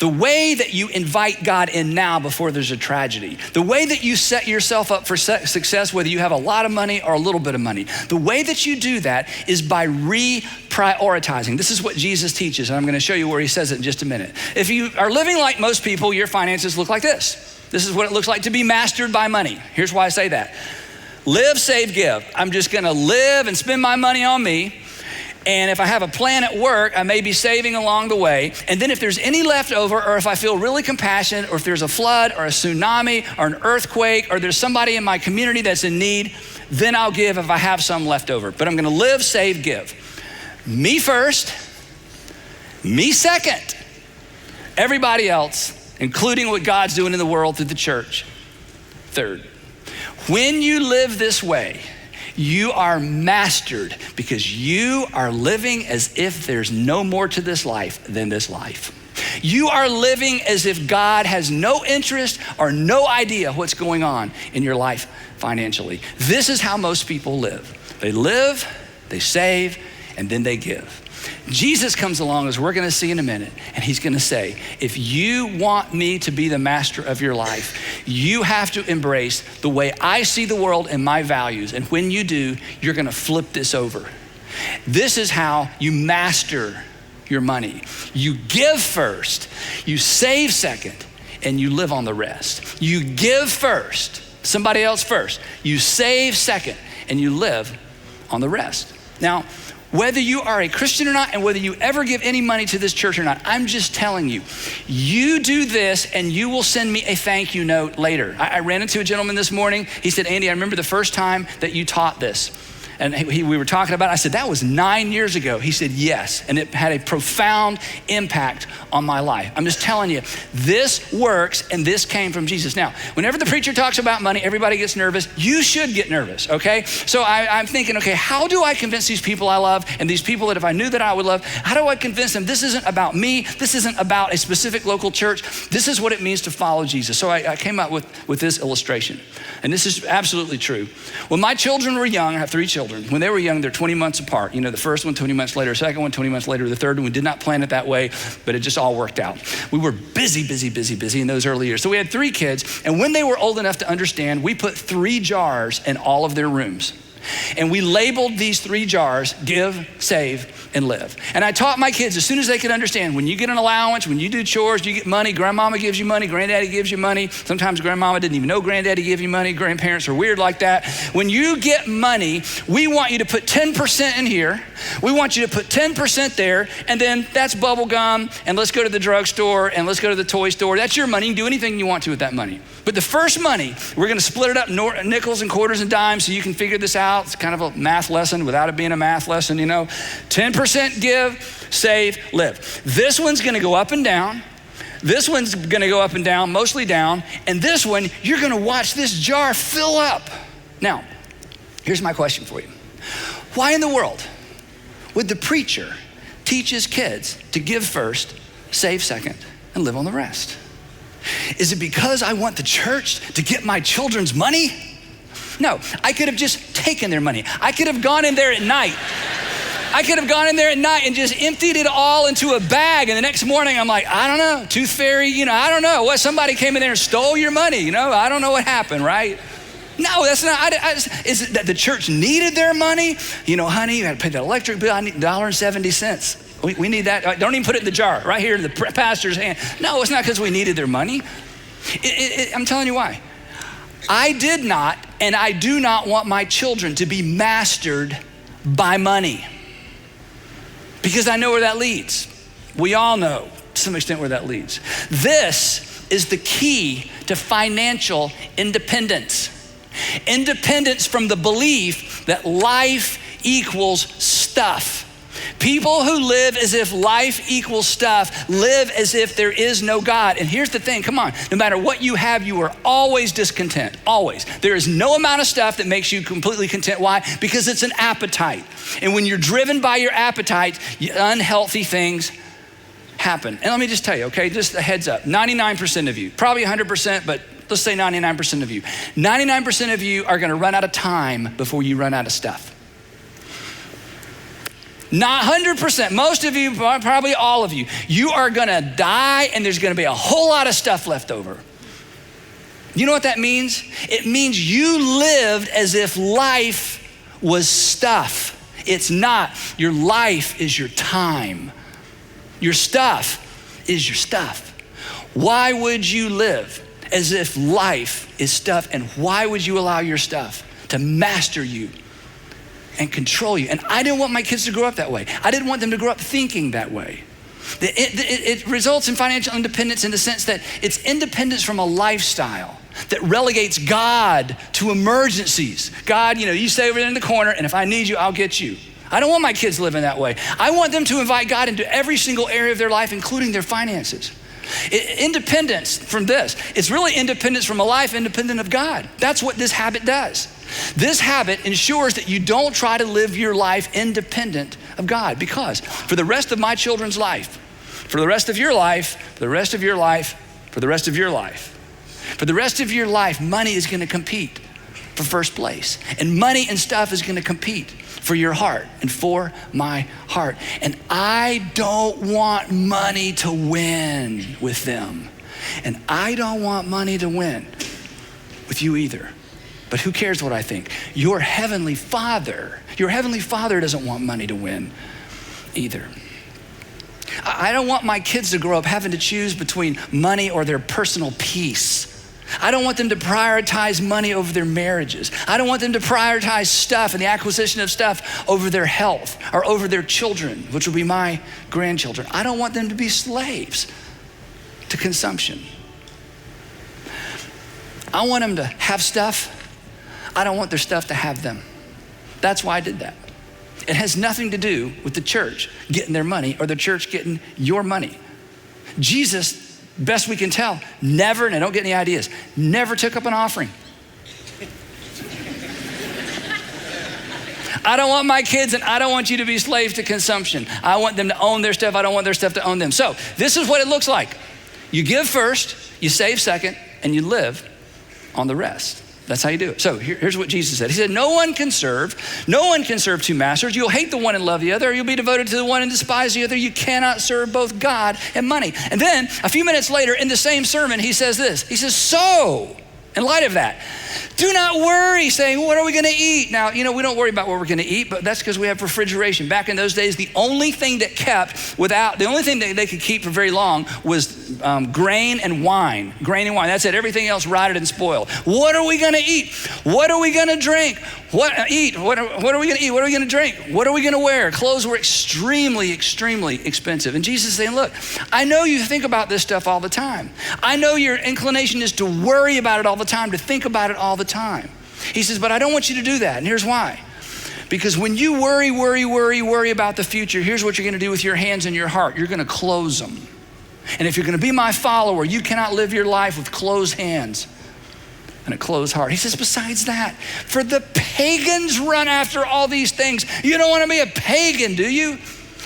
The way that you invite God in now before there's a tragedy. The way that you set yourself up for success, whether you have a lot of money or a little bit of money. The way that you do that is by reprioritizing. This is what Jesus teaches, and I'm gonna show you where he says it in just a minute. If you are living like most people, your finances look like this. This is what it looks like to be mastered by money. Here's why I say that. Live, save, give. I'm just gonna live and spend my money on me. And if I have a plan at work, I may be saving along the way. And then if there's any left over, or if I feel really compassionate, or if there's a flood or a tsunami or an earthquake, or there's somebody in my community that's in need, then I'll give if I have some left over. But I'm gonna live, save, give. Me first, me second, everybody else, including what God's doing in the world through the church, third. When you live this way, you are mastered because you are living as if there's no more to this life than this life. You are living as if God has no interest or no idea what's going on in your life financially. This is how most people live. They live, they save, and then they give. Jesus comes along, as we're gonna see in a minute, and he's gonna say, if you want me to be the master of your life, you have to embrace the way I see the world and my values. And when you do, you're gonna flip this over. This is how you master your money. You give first, you save second, and you live on the rest. You give first, somebody else first. You save second, and you live on the rest. Now, whether you are a Christian or not, and whether you ever give any money to this church or not, I'm just telling you, you do this and you will send me a thank you note later. I ran into a gentleman this morning. He said, Andy, I remember the first time that you taught this. And we were talking about it. I said, that was 9 years ago. He said, yes. And it had a profound impact on my life. I'm just telling you, this works, and this came from Jesus. Now, whenever the preacher talks about money, everybody gets nervous. You should get nervous, okay? So I'm thinking, okay, how do I convince these people I love and these people that if I knew that I would love, how do I convince them this isn't about me? This isn't about a specific local church. This is what it means to follow Jesus. So I came up with this illustration. And this is absolutely true. When my children were young, I have 3 children. When they were young, they're 20 months apart. You know, the first one 20 months later, second one 20 months later, the third one, we did not plan it that way, but it just all worked out. We were busy in those early years. So we had 3 kids, and when they were old enough to understand, we put 3 jars in all of their rooms. And we labeled these 3 jars, give, save, and live. And I taught my kids as soon as they could understand, when you get an allowance, when you do chores, you get money, grandmama gives you money, granddaddy gives you money. Sometimes grandmama didn't even know granddaddy gave you money. Grandparents are weird like that. When you get money, we want you to put 10% in here. We want you to put 10% there, and then that's bubble gum, and let's go to the drugstore, and let's go to the toy store. That's your money. You can do anything you want to with that money. But the first money, we're gonna split it up nickels and quarters and dimes so you can figure this out. It's kind of a math lesson without it being a math lesson, you know. 10% give, save, live. This one's gonna go up and down. This one's gonna go up and down, mostly down. And this one, you're gonna watch this jar fill up. Now, here's my question for you. Why in the world would the preacher teach his kids to give first, save second, and live on the rest? Is it because I want the church to get my children's money? No, I could have just taken their money. I could have gone in there at night. And just emptied it all into a bag. And the next morning, I'm like, I don't know, tooth fairy, you know, I don't know. What, somebody came in there and stole your money, you know? I don't know what happened, right? No, that's not, is it that the church needed their money? You know, honey, you had to pay that electric bill. I need $1.70. We need that. Don't even put it in the jar, right here in the pastor's hand. No, it's not because we needed their money. I'm telling you why. I did not, and I do not want my children to be mastered by money, because I know where that leads. We all know to some extent where that leads. This is the key to financial independence. Independence from the belief that life equals stuff. People who live as if life equals stuff live as if there is no God. And here's the thing, come on, no matter what you have, you are always discontent, always. There is no amount of stuff that makes you completely content. Why? Because it's an appetite. And when you're driven by your appetite, unhealthy things happen. And let me just tell you, okay, just a heads up, 99% of you, probably 100%, but let's say 99% of you. 99% of you are gonna run out of time before you run out of stuff. Not 100%, most of you, probably all of you, you are gonna die and there's gonna be a whole lot of stuff left over. You know what that means? It means you lived as if life was stuff. It's not. Your life is your time. Your stuff is your stuff. Why would you live as if life is stuff? And why would you allow your stuff to master you and control you? And I didn't want my kids to grow up that way. I didn't want them to grow up thinking that way. It results in financial independence in the sense that it's independence from a lifestyle that relegates God to emergencies. God, you stay over there in the corner, and if I need you, I'll get you. I don't want my kids living that way. I want them to invite God into every single area of their life, including their finances. Independence from this, it's really independence from a life independent of God. That's what this habit does. This habit ensures that you don't try to live your life independent of God, because for the rest of my children's life, for the rest of your life, for the rest of your life, for the rest of your life, for the rest of your life, money is gonna compete for first place. And money and stuff is gonna compete for your heart and for my heart. And I don't want money to win with them. And I don't want money to win with you either. But who cares what I think? Your heavenly Father doesn't want money to win either. I don't want my kids to grow up having to choose between money or their personal peace. I don't want them to prioritize money over their marriages. I don't want them to prioritize stuff and the acquisition of stuff over their health or over their children, which will be my grandchildren. I don't want them to be slaves to consumption. I want them to have stuff. I don't want their stuff to have them. That's why I did that. It has nothing to do with the church getting their money or the church getting your money. Jesus, best we can tell, never, and I don't get any ideas, never took up an offering. I don't want my kids, and I don't want you to be slaves to consumption. I want them to own their stuff. I don't want their stuff to own them. So this is what it looks like. You give first, you save second, and you live on the rest. That's how you do it. So here's what Jesus said. He said, no one can serve two masters. You'll hate the one and love the other, or you'll be devoted to the one and despise the other. You cannot serve both God and money. And then a few minutes later in the same sermon, he says this. He says, so in light of that, do not worry saying, what are we gonna eat? Now, we don't worry about what we're gonna eat, but that's because we have refrigeration. Back in those days, the only thing that they could keep for very long was grain and wine. Grain and wine, that's it. Everything else rotted and spoiled. What are we gonna eat? What are we gonna drink? What are we gonna eat? What are we gonna drink? What are we gonna wear? Clothes were extremely, extremely expensive. And Jesus is saying, look, I know you think about this stuff all the time. I know your inclination is to worry about it all the time, to think about it all the time. He says, but I don't want you to do that. And here's why. Because when you worry about the future, here's what you're gonna do with your hands and your heart. You're gonna close them. And if you're gonna be my follower, you cannot live your life with closed hands and a closed heart. He says, besides that, for the pagans run after all these things. You don't wanna be a pagan, do you?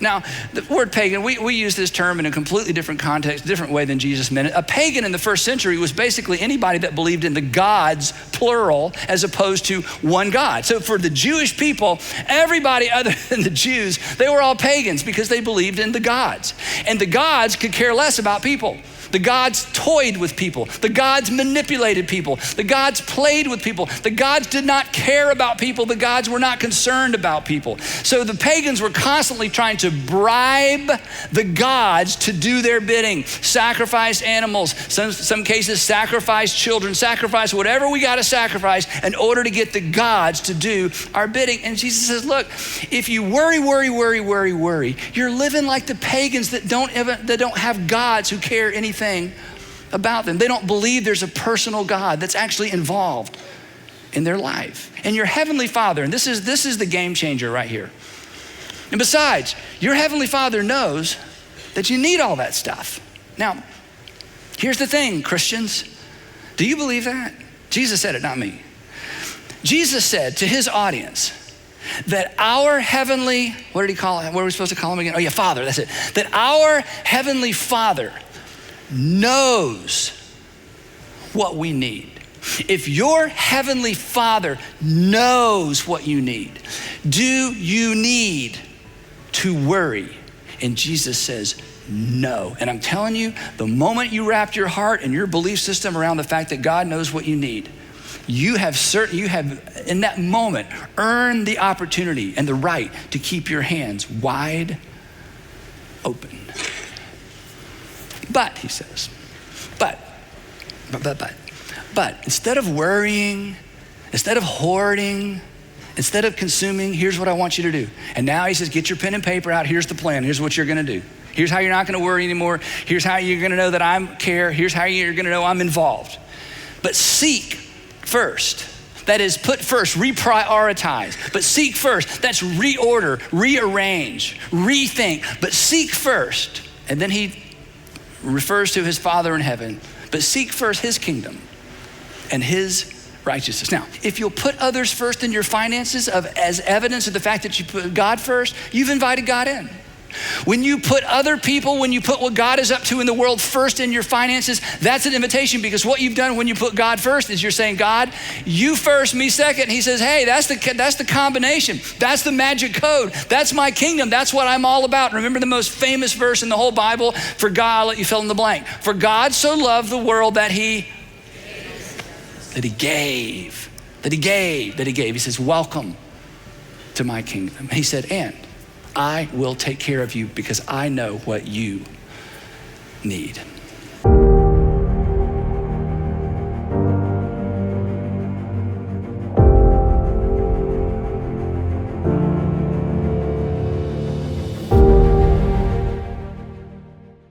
Now, the word pagan, we use this term in a completely different context, different way than Jesus meant it. A pagan in the first century was basically anybody that believed in the gods, plural, as opposed to one God. So for the Jewish people, everybody other than the Jews, they were all pagans because they believed in the gods. And the gods could care less about people. The gods toyed with people. The gods manipulated people. The gods played with people. The gods did not care about people. The gods were not concerned about people. So the pagans were constantly trying to bribe the gods to do their bidding. Sacrifice animals, some cases sacrifice children, sacrifice whatever we got to sacrifice in order to get the gods to do our bidding. And Jesus says, look, if you worry, you're living like the pagans that don't have gods who care anything about them. They don't believe there's a personal God that's actually involved in their life. And your heavenly Father, and this is the game changer right here. And besides, your heavenly Father knows that you need all that stuff. Now, here's the thing, Christians. Do you believe that? Jesus said it, not me. Jesus said to his audience that our heavenly, what did he call it? What are we supposed to call him again? Oh yeah, Father, that's it. That our heavenly Father knows what we need. If your heavenly Father knows what you need, do you need to worry. And Jesus says, no. And I'm telling you, the moment you wrap your heart and your belief system around the fact that God knows what you need, you have in that moment earned the opportunity and the right to keep your hands wide open. But, he says, but, instead of worrying, instead of hoarding, instead of consuming, here's what I want you to do. And now he says, get your pen and paper out. Here's the plan. Here's what you're going to do. Here's how you're not going to worry anymore. Here's how you're going to know that I care. Here's how you're going to know I'm involved. But seek first. That is, put first, reprioritize. But seek first. That's reorder, rearrange, rethink. But seek first. And then he refers to his Father in heaven. But seek first his kingdom and his righteousness. Now, if you'll put others first in your finances as evidence of the fact that you put God first, you've invited God in. When you put other people, when you put what God is up to in the world first in your finances, that's an invitation, because what you've done when you put God first is you're saying, God, you first, me second. And he says, hey, that's the combination. That's the magic code. That's my kingdom. That's what I'm all about. Remember the most famous verse in the whole Bible? For God, I'll let you fill in the blank. For God so loved the world that he gave. He says, welcome to my kingdom. He said, and I will take care of you because I know what you need.